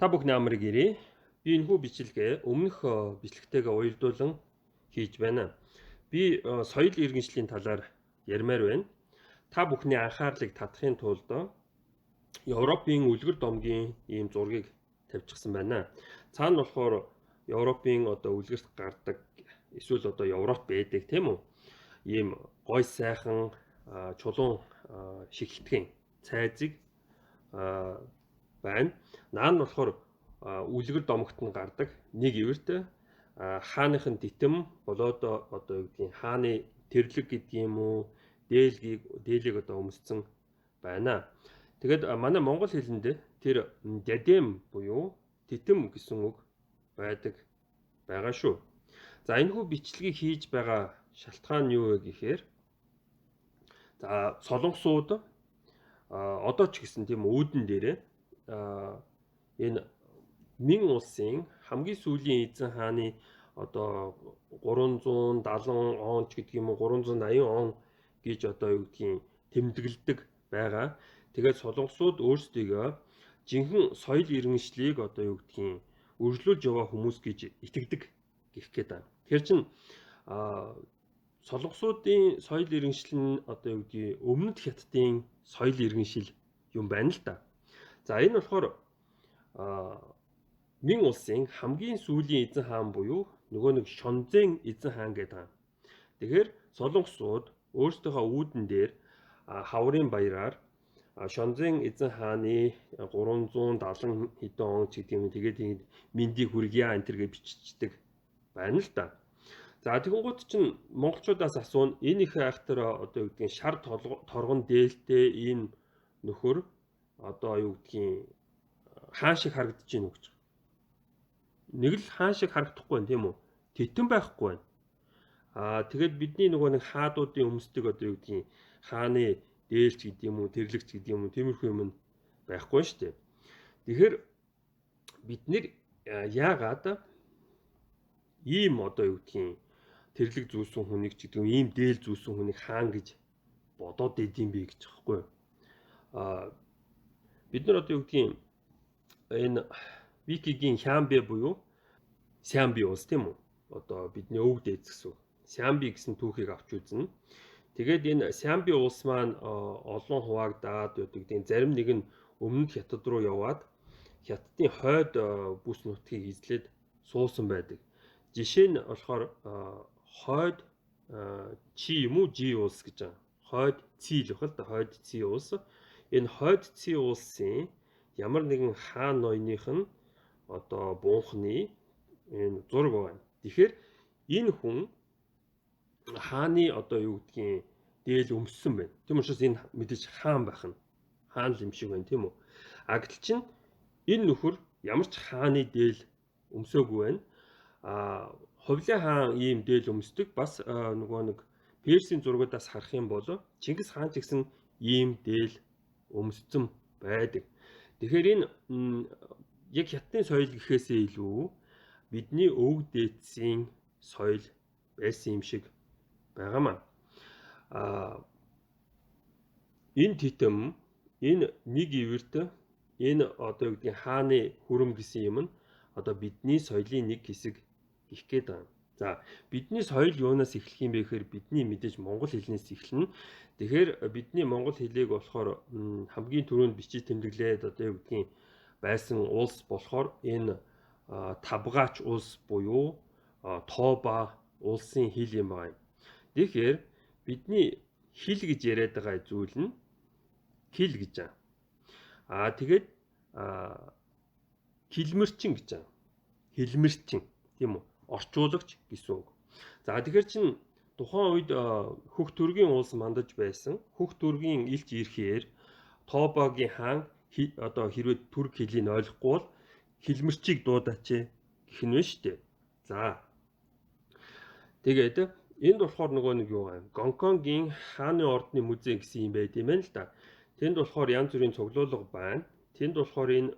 Та бүхний амрыг ирээ. Би энэхүү бичлэгээ өмнөх бичлэгтэйгээ уялдуулан хийж байна. Би соёл иргэншлийн талаар ярмаар байна. Та бүхний анхаарлыг татахын тулд Европын үлгэр домгийн ийм зургийг тавьчихсан байна. Цаана болохоор Европын үлгэрт гардаг эсвэл Европт байдаг тийм үү? Ийм гой сайхан чулуун шигэлтгэн цайзыг байна. Наан нь болохоор үлгэр домогт нь гардаг нэг ивэрт хааныхын титэм болоод юу гэдгийг хааны тэрлэг гэдэг юм уу дээлийг өмссөн байна. Тэгээд манай монгол хэлэнд тэр дэдэм буюу титэм гэсэн үг байгаа шүү. За энэхүү бичлэгийг хийж байгаа шалтгаан нь юу вэ гэхээр солонгосууд одоо ч гэсэн тийм үүдэн дээрээ энэ Мин улсын хамгийн сүүлийн эзэн хааны 370 он ч гэдэг юм уу 380 он гэж юу гэдгийг тэмдэглэдэг байгаа. Тэгээд солонгосууд өөрсдийгөө жинхэнэ соёл иргэншлийг юу гэдгийг өргөлүүлж яваа хүмүүс гэж итгэдэг гэх гээд байна. Тэр чинь солонгосуудын соёл иргэншил нь юу гэдгийг өмнөд хятадын соёл иргэншил юм байна л да. За энэ болохоор Мин улсын хамгийн сүүлийн эзэн хаан буюу нөгөө нэг Шонзэн эзэн хаан гэдэг хаан. Тэгэхээр солонгосууд өөрсдийнхөө үүдэн дээр хаврын баяраар Шонзэн эзэн хааны 370 хэдэн он ч гэдэг юм. Тэгээд Миндийг хүргье энэ гэж биччихдэг байна л да. За тэгэнгუთ чинь монголчуудаас асууна энэ их айхтар юу гэдгийг шар торгон дээлтэй энэ нөхөр юу гэдгийг хаан шиг харагдаж байна уу гэж. Нэг л хаан шиг харагдахгүй байна тийм үү? Титэн байхгүй байна. Тэгээд бидний нөгөө нэг хаадуудын өмсдөг юу гэдгийг хааны дээлч гэдэг юм уу, тэрлэгч гэдэг юм уу, тиймэрхүү юм байхгүй шүү дээ. Тэгэхээр бид нэр яагаад ийм юу гэдгийг тэрлэг зүүсэн хүнийг ч гэдэг юм ийм дээл зүүсэн хүнийг хаан гэж бодоод идэм бэ гэж байхгүй юу? Бид нар юу гэдгийг энэ Викигийн Хямбэ буюу Сямби улс тийм үү? Бидний өвөг дээд гэсэн. Сямби гэсэн түүхийг авч үзнэ. Тэгээд энэ Сямби улс маань олон хуваагдаад юу гэдгийг зарим нэг нь өмнөд хятад руу яваад хятадын хойд бүс нутгийг эзлээд суусан байдаг. Жишээ нь болохоор хойд Чи юм уу Жи улс гэж байгаа. Хойд Ци л бахал да хойд Ци улс. Энэ хойд Ци улсын ямар нэгэн хаан ноёных нь буунхны энэ зураг байна. Тэгэхээр энэ хүн хааны юу гэдгийг дээл өмссөн байна. Тийм учраас энэ мэдээж хаан байх нь хаан л юм шиг байна тийм үү? Гэтэл чинь энэ нөхөр ямар ч хааны дээл өмсөөгүй байна. Хувлын хаан ийм дээл өмсдөг. Бас нөгөө нэг Персийн зургуудаас харах юм бол Чингис хаан ч гэсэн ийм дээл өмссөн байдаг. Тэгэхээр энэ яг хятадын соёл гэхээсээ илүү бидний өвөг дээдсийн соёл байсан юм шиг байгаамаа. Энэ титэм энэ нэг ивэрт энэ юу гэдгийг хааны хүрэм гэсэн юм нь бидний соёлын нэг хэсэг гэх гээд байна. За бидний соёл юунаас эхлэх юм бэ гэхээр бидний мэдээж монгол хэлнээс эхэлнэ. Тэгэхээр бидний монгол хэлийг болохоор хамгийн түрүүнд бичиж тэмдэглээд юу гэдгийг байсан улс болохоор энэ Табгаач улс буюу Тоба улсын хэл юм байна. Тэгэхээр бидний хэл гэж яриад байгаа зүйл нь хэл гэж байна. Тэгээд хилмэрчин гэж байна. Хилмэрчин тийм үү? Орчуулагч гэсэн үг. За тэгэхээр чин тухайн үед хөх төргийн улс мандаж байсан. Хөх төргийн илч ирэхээр Тобагийн хаан хэрвээ түрк хэлийг ойлгохгүй бол хилмэрчийг дуудаач гэх нь байна шүү дээ. За. Тэгээд энд болохоор нөгөө нэг юу байна? Гонконгийн хааны ордны музей гэсэн юм байт юм байна л да. Тэнд болохоор янз бүрийн цуглуулга байна. Тэнд болохоор энэ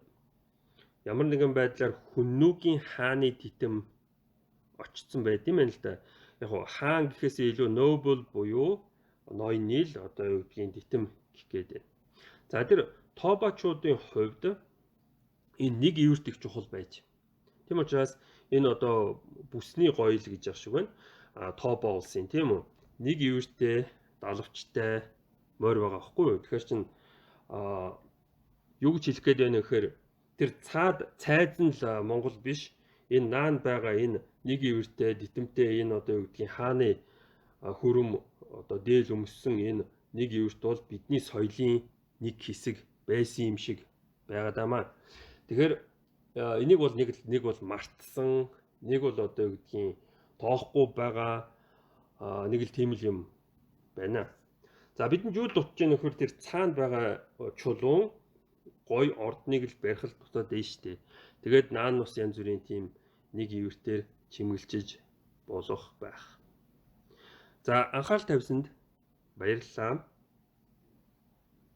ямар нэгэн байдлаар Хүннүгийн хааны титэм очсон байт юм байна л да. Яг хаан гэхээсээ илүү noble буюу ноёны л юу гэдгийг титэм гэх гээд байна. За тэр Тобачуудын хувьд энэ нэг ивэрт их чухал байж. Тийм учраас энэ одоо бүсний гоёл гэж яах шиг байна. Тобо улсын тийм үү? Нэг ивэртэй, далавчтай морь байгаа байхгүй юу? Тэгэхээр чин юу гэж хэлэх гээд байна гэхээр тэр цайз нь л Монгол биш. Энэ наанд байгаа энэ нэг ивэртэй, дитэмтэй энэ одоо юу гэдгийг хааны хөрөм одоо дээл өмссөн энэ нэг ивэрт бол бидний соёлын нэг хэсэг байсан юм шиг байгаад амаа. Тэгэхээр энийг бол нэг бол мартсан, нэг бол одоо юу гэдгийг тоохгүй байгаа нэг л тийм л юм байна. За бидэнд юу дутж байгаа нөхөр тэр цаанд байгаа чулуун гой ордныг л барих л дутаад байна шүү дээ. Тэгээд наан ус янз бүрийн тийм нэг ивэртээр чимгэлчиж болох байх. За анхаарал тавьсанд баярлалаа.